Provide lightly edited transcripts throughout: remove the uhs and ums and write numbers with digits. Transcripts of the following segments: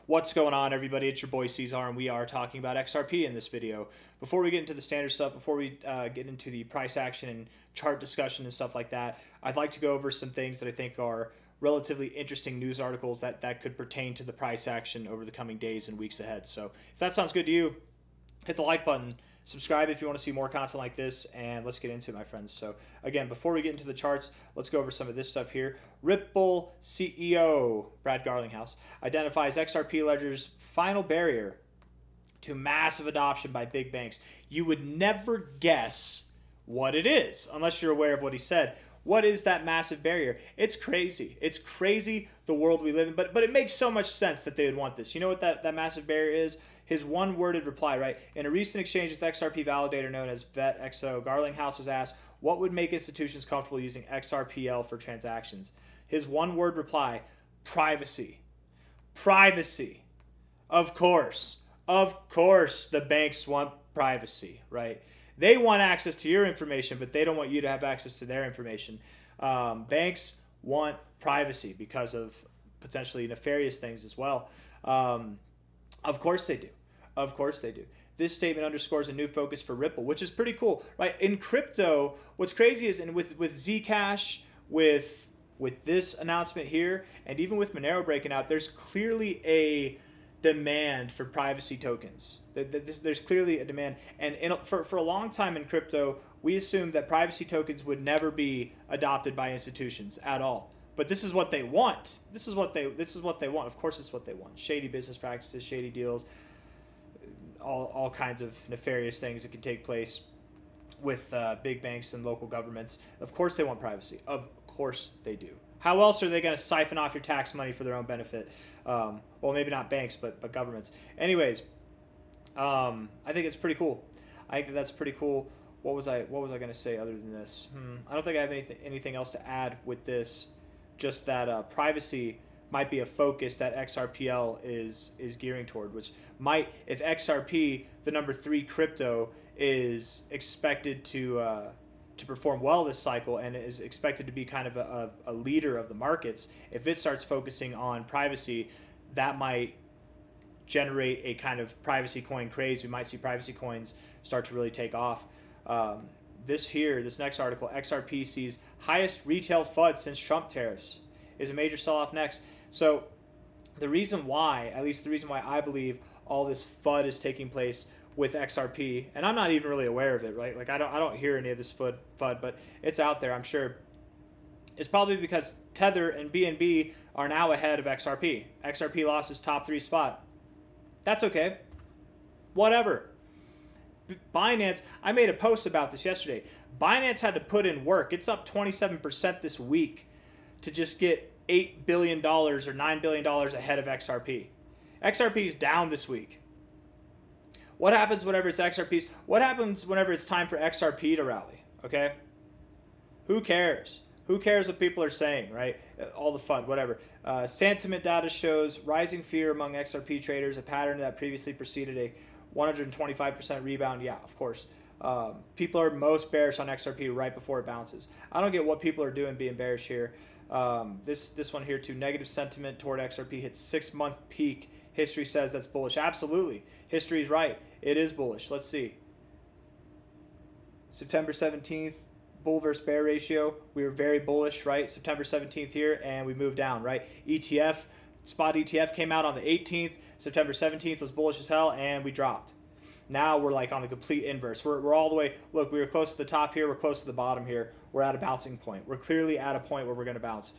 What's going on, everybody? It's your boy C-Zar, and we are talking about XRP in this video. Before we get into the standard stuff, before we get into the price action and chart discussion and stuff like that, I'd like to go over some things that I think are relatively interesting news articles that could pertain to the price action over the coming days and weeks ahead. So if that sounds good to you, hit the like button, subscribe if you want to see more content like this, and let's get into it, my friends. So again, before we get into the charts, let's go over some of this stuff here. Ripple CEO Brad Garlinghouse identifies XRP ledger's final barrier to massive adoption by big banks. You would never guess what it is unless you're aware of what he said. What is that massive barrier? It's crazy. It's crazy, the world we live in, but it makes so much sense that they would want this. You know what that massive barrier is? His one-worded reply, right? In a recent exchange with XRP validator known as VetXO, Garlinghouse was asked what would make institutions comfortable using XRPL for transactions. His one-word reply, privacy. Privacy. Of course the banks want privacy, right? They want access to your information, but they don't want you to have access to their information. Banks want privacy because of potentially nefarious things as well. Of course they do. Of course they do. This statement underscores a new focus for Ripple, which is pretty cool, right? In crypto, what's crazy is, and with Zcash, with this announcement here, and even with Monero breaking out, there's clearly a demand for privacy tokens. There's clearly a demand, and for a long time in crypto, we assumed that privacy tokens would never be adopted by institutions at all. But this is what they want. This is what they want. Of course, it's what they want. Shady business practices, shady deals, all kinds of nefarious things that can take place with big banks and local governments. Of course, they want privacy. Of course, they do. How else are they going to siphon off your tax money for their own benefit? Well, maybe not banks, but governments. Anyways, I think it's pretty cool. I think that's pretty cool. What was I going to say other than this? I don't think I have anything else to add with this. Just that privacy might be a focus that XRPL is gearing toward, which might, if XRP, the number 3 crypto, is expected to perform well this cycle and is expected to be kind of a leader of the markets, if it starts focusing on privacy, that might generate a kind of privacy coin craze. We might see privacy coins start to really take off. This next article, XRP sees highest retail FUD since Trump tariffs. Is a major sell-off next. So the reason why, at least the reason why I believe all this FUD is taking place with XRP, and I'm not even really aware of it, right? Like I don't hear any of this FUD, but it's out there, I'm sure. It's probably because Tether and BNB are now ahead of XRP. XRP lost its top 3 spot. That's okay. Whatever. Binance, I made a post about this yesterday. Binance had to put in work. It's up 27% this week to just get $8 billion or $9 billion ahead of XRP. XRP is down this week. What happens whenever it's XRP's? What happens whenever it's time for XRP to rally? Okay? Who cares? Who cares what people are saying, right? All the FUD, whatever. Sentiment data shows rising fear among XRP traders, a pattern that previously preceded a 125% rebound. Yeah, of course. People are most bearish on XRP right before it bounces. I don't get what people are doing being bearish here. This one here too, negative sentiment toward XRP hits 6-month peak. History says that's bullish. Absolutely. History is right. It is bullish. Let's see. September 17th, bull versus bear ratio. We were very bullish, right? September 17th here, and we moved down, right? ETF, spot ETF came out on the 18th. September 17th was bullish as hell, and we dropped. Now we're like on the complete inverse. We're all the way, look, we were close to the top here. We're close to the bottom here. We're at a bouncing point. We're clearly at a point where we're going to bounce.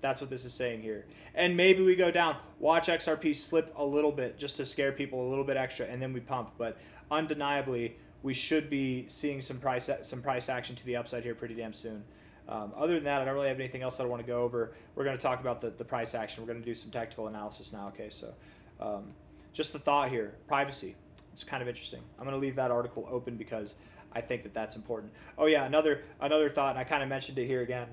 That's what this is saying here. And maybe we go down. Watch XRP slip a little bit just to scare people a little bit extra, and then we pump. But undeniably, we should be seeing some price action to the upside here pretty damn soon. Other than that, I don't really have anything else that I want to go over. We're going to talk about the price action. We're going to do some technical analysis now. Okay, so just the thought here, privacy. It's kind of interesting. I'm going to leave that article open because I think that that's important. Oh yeah, another thought, and I kind of mentioned it here again,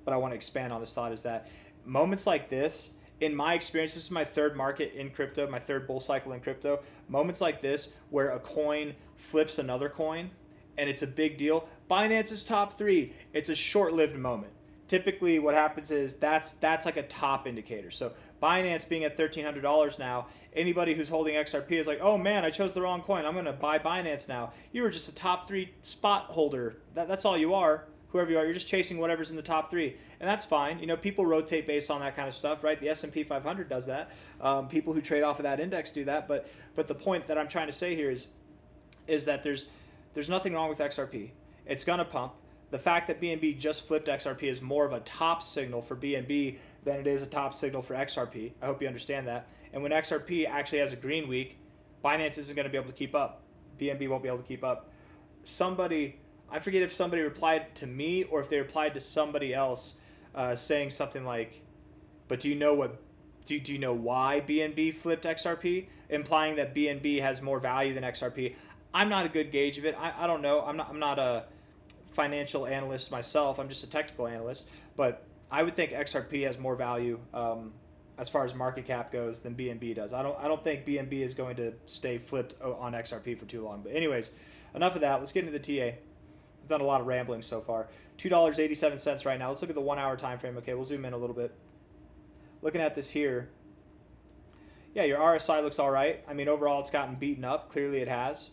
but I want to expand on this thought, is that moments like this, in my experience, this is my 3rd market in crypto, my 3rd bull cycle in crypto, moments like this where a coin flips another coin and it's a big deal. Binance's top 3, it's a short-lived moment. Typically what happens is that's like a top indicator. So Binance being at $1,300 now, anybody who's holding XRP is like, oh man, I chose the wrong coin. I'm going to buy Binance now. You were just a top 3 spot holder. That's all you are. Whoever you are, you're just chasing whatever's in the top 3, and that's fine. You know, people rotate based on that kind of stuff, right? The S&P 500 does that. People who trade off of that index do that. But the point that I'm trying to say here is that there's nothing wrong with XRP. It's gonna pump. The fact that BNB just flipped XRP is more of a top signal for BNB than it is a top signal for XRP. I hope you understand that. And when XRP actually has a green week, Binance isn't going to be able to keep up. BNB won't be able to keep up. Somebody, I forget if somebody replied to me or if they replied to somebody else saying something like, but do you know what? Do you know why BNB flipped XRP? Implying that BNB has more value than XRP. I'm not a good gauge of it. I don't know. I'm not a financial analyst myself. I'm just a technical analyst. But I would think XRP has more value as far as market cap goes than BNB does. I don't think BNB is going to stay flipped on XRP for too long. But anyways, enough of that. Let's get into the TA. We've done a lot of rambling so far. $2.87 right now. Let's look at the 1 hour time frame. Okay, we'll zoom in a little bit. Looking at this here, yeah, your RSI looks all right. I mean, overall, it's gotten beaten up. Clearly, it has.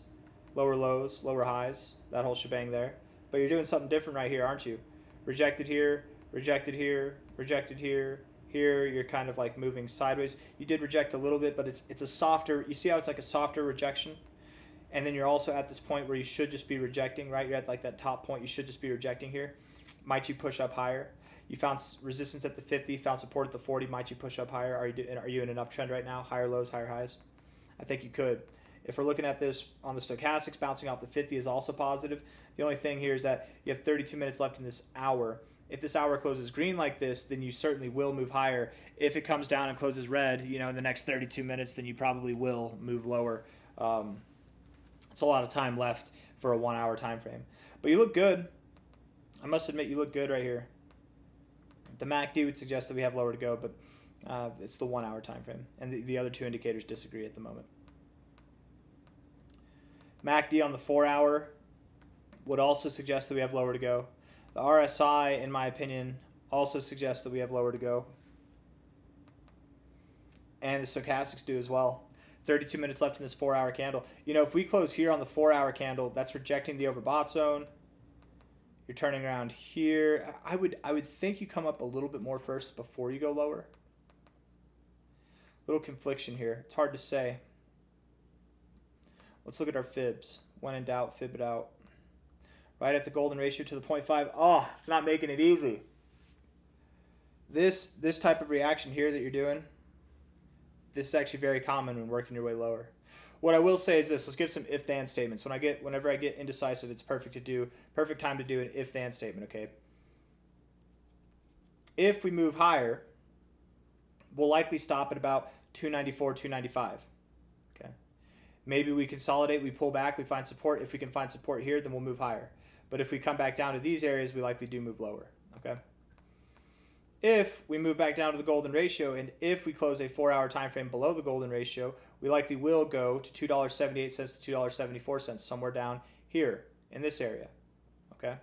Lower lows, lower highs, that whole shebang there. But you're doing something different right here, aren't you? Rejected here, rejected here, rejected here. Here, you're kind of like moving sideways. You did reject a little bit, but it's a softer, you see how it's like a softer rejection? And then you're also at this point where you should just be rejecting, right? You're at like that top point. You should just be rejecting here. Might you push up higher? You found resistance at the 50, found support at the 40. Might you push up higher? Are you in an uptrend right now? Higher lows, higher highs? I think you could. If we're looking at this on the stochastics, bouncing off the 50 is also positive. The only thing here is that you have 32 minutes left in this hour. If this hour closes green like this, then you certainly will move higher. If it comes down and closes red, you know, in the next 32 minutes, then you probably will move lower. It's a lot of time left for a 1 hour time frame. But you look good. I must admit, you look good right here. The MACD would suggest that we have lower to go, but it's the 1 hour time frame. And the other two indicators disagree at the moment. MACD on the 4 hour would also suggest that we have lower to go. The RSI, in my opinion, also suggests that we have lower to go. And the stochastics do as well. 32 minutes left in this 4 hour candle. You know, if we close here on the 4 hour candle, that's rejecting the overbought zone. You're turning around here. I would think you come up a little bit more first before you go lower. Little confliction here. It's hard to say. Let's look at our fibs. When in doubt, fib it out. Right at the golden ratio to the 0.5. Oh, it's not making it easy. This type of reaction here that you're doing, this is actually very common when working your way lower. What I will say is this. Let's get some if-then statements. Whenever I get indecisive, it's perfect time to do an if-then statement, okay? If we move higher, we'll likely stop at about 294, 295. Okay. Maybe we consolidate, we pull back, we find support. If we can find support here, then we'll move higher. But if we come back down to these areas, we likely do move lower, okay? If we move back down to the golden ratio, and if we close a 4 hour time frame below the golden ratio, we likely will go to $2.78 to $2.74, somewhere down here in this area, okay?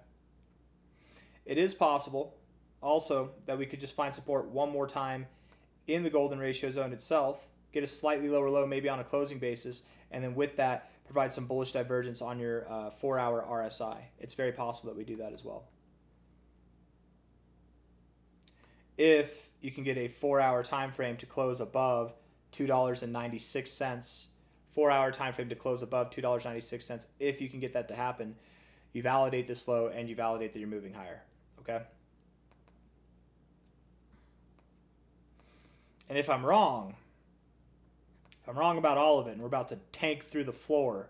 It is possible also that we could just find support one more time in the golden ratio zone itself, get a slightly lower low maybe on a closing basis, and then with that provide some bullish divergence on your 4 hour RSI. It's very possible that we do that as well. If you can get a 4 hour time frame to close above $2.96, 4 hour time frame to close above $2.96, if you can get that to happen, you validate this low and you validate that you're moving higher, okay? And if I'm wrong about all of it and we're about to tank through the floor,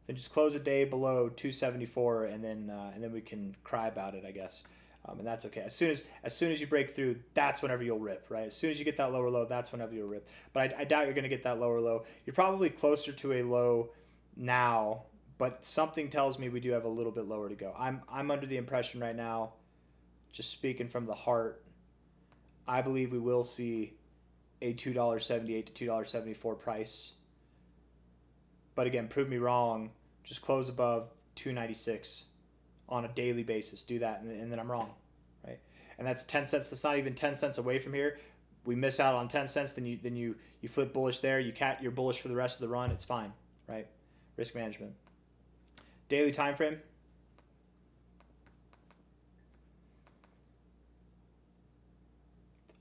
then just close a day below 274 and then we can cry about it, I guess. And that's okay. As soon as you break through, that's whenever you'll rip, right? As soon as you get that lower low, that's whenever you'll rip. But I doubt you're going to get that lower low. You're probably closer to a low now, but something tells me we do have a little bit lower to go. I'm under the impression right now, just speaking from the heart, I believe we will see a $2.78 to $2.74 price. But again, prove me wrong. Just close above 296 on a daily basis. Do that, and then I'm wrong, right? And that's 10 cents. That's not even 10 cents away from here. we miss out on 10 cents, then you flip bullish there. You're bullish for the rest of the run. It's fine, right? Risk management. Daily time frame.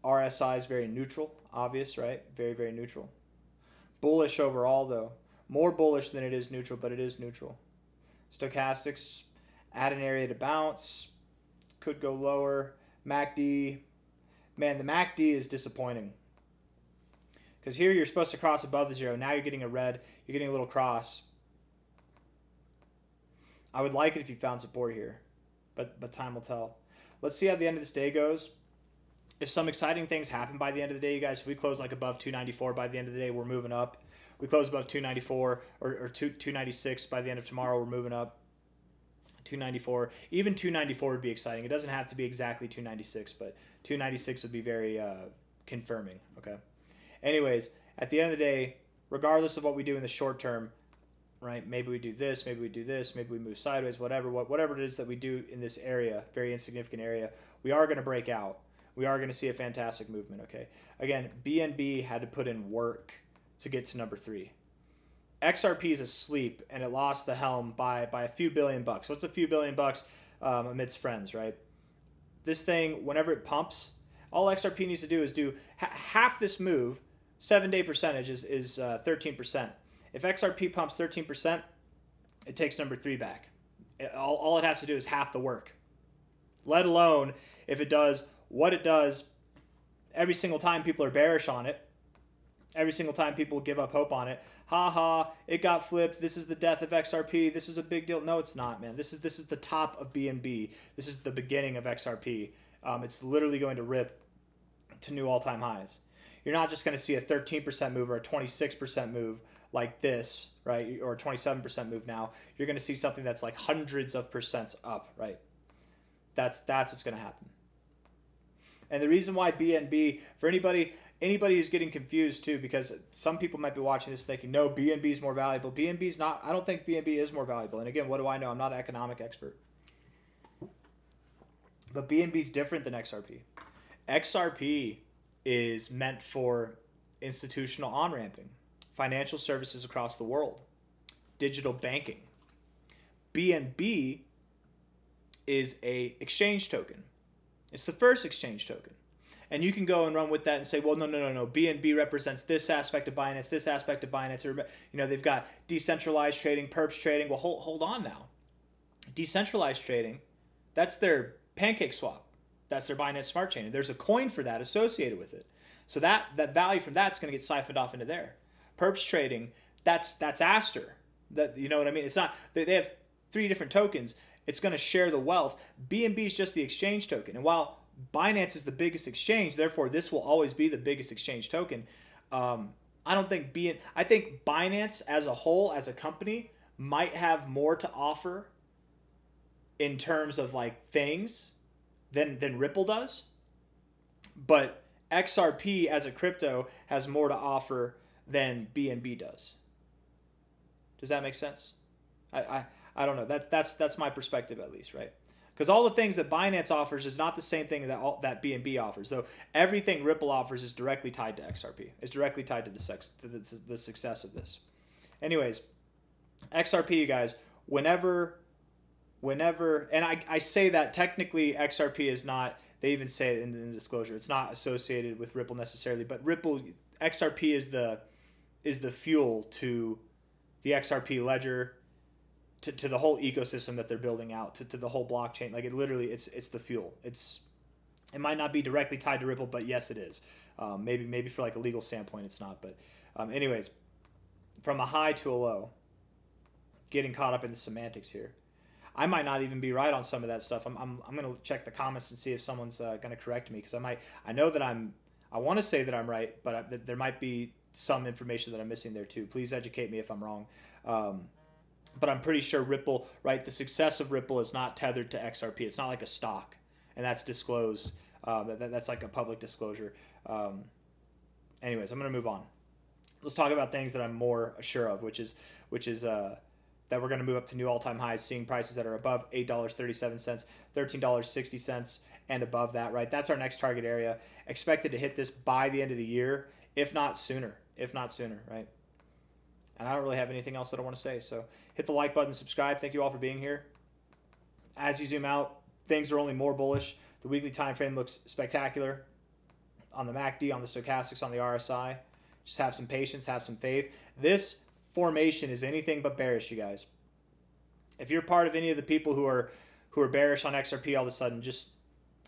RSI is very neutral, obvious, right? Very, very neutral. Bullish overall, though. More bullish than it is neutral, but it is neutral. Stochastics, add an area to bounce. Could go lower. MACD. Man, the MACD is disappointing. Because here you're supposed to cross above the zero. Now you're getting a red. You're getting a little cross. I would like it if you found support here. But time will tell. Let's see how the end of this day goes. If some exciting things happen by the end of the day, you guys, if we close like above 294 by the end of the day, we're moving up. We close above 294 or 296 by the end of tomorrow, we're moving up. 294, even 294 would be exciting. It doesn't have to be exactly 296, but 296 would be very confirming. Okay. Anyways, at the end of the day, regardless of what we do in the short term, right? Maybe we do this, maybe we do this, maybe we move sideways, whatever it is that we do in this area, very insignificant area, we are going to break out. We are going to see a fantastic movement. Okay. Again, BNB had to put in work to get to number 3. XRP is asleep, and it lost the helm by a few $billion. What's a few $billion amidst friends, right? This thing, whenever it pumps, all XRP needs to do is do half this move. 7-day percentage is 13%. If XRP pumps 13%, it takes number 3 back. All it has to do is half the work. Let alone if it does what it does every single time people are bearish on it. Every single time people give up hope on it. Ha ha, it got flipped. This is the death of XRP. This is a big deal. No, it's not, man. This is the top of BNB. This is the beginning of XRP. It's literally going to rip to new all-time highs. You're not just going to see a 13% move or a 26% move like this, right? Or a 27% move now. You're going to see something that's like hundreds of percents up, right? That's what's going to happen. And the reason why BNB, for anybody who's getting confused too, because some people might be watching this thinking, no, BNB is more valuable. BNB is not. I don't think BNB is more valuable. And again, what do I know? I'm not an economic expert. But BNB is different than XRP. XRP is meant for institutional on-ramping, financial services across the world, digital banking. BNB is a exchange token. It's the first exchange token. And you can go and run with that and say, well, no. BNB represents this aspect of Binance, this aspect of Binance. Or, they've got decentralized trading, perps trading. Well, hold on now. Decentralized trading, that's their pancake swap. That's their Binance Smart Chain. And there's a coin for that associated with it. So that value from that's going to get siphoned off into there. Perps trading, that's Aster. You know what I mean? It's not. They have 3 different tokens. It's going to share the wealth. BNB is just the exchange token. And while Binance is the biggest exchange, therefore this will always be the biggest exchange token. I think Binance as a whole, as a company, might have more to offer in terms of like things than Ripple does. But XRP as a crypto has more to offer than BNB does. Does that make sense? I don't know. That's my perspective at least, right? Because all the things that Binance offers is not the same thing that BNB offers. Though everything Ripple offers is directly tied to XRP. It's directly tied to the success of this. Anyways, XRP, you guys, whenever, and I say that technically XRP is not, they even say it in the disclosure, it's not associated with Ripple necessarily, but XRP is the fuel to the XRP ledger, to the whole ecosystem that they're building out, to the whole blockchain. Like it literally, it's the fuel. It might not be directly tied to Ripple, but yes, it is. Maybe for like a legal standpoint, it's not. But anyways, from a high to a low, getting caught up in the semantics here. I might not even be right on some of that stuff. I'm going to check the comments and see if someone's going to correct me, because I know that I want to say that I'm right, but there might be some information that I'm missing there too. Please educate me if I'm wrong. But I'm pretty sure Ripple, right? The success of Ripple is not tethered to XRP. It's not like a stock, and that's disclosed. That's like a public disclosure. Anyways, I'm going to move on. Let's talk about things that I'm more sure of, which is that we're going to move up to new all-time highs, seeing prices that are above $8.37, $13.60, and above that, right? That's our next target area. Expected to hit this by the end of the year, if not sooner, right? And I don't really have anything else that I want to say. So hit the like button, subscribe. Thank you all for being here. As you zoom out, things are only more bullish. The weekly time frame looks spectacular on the MACD, on the stochastics, on the RSI. Just have some patience, have some faith. This formation is anything but bearish, you guys. If you're part of any of the people who are bearish on XRP all of a sudden, just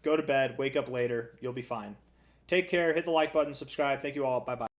go to bed, wake up later, you'll be fine. Take care, hit the like button, subscribe. Thank you all. Bye-bye.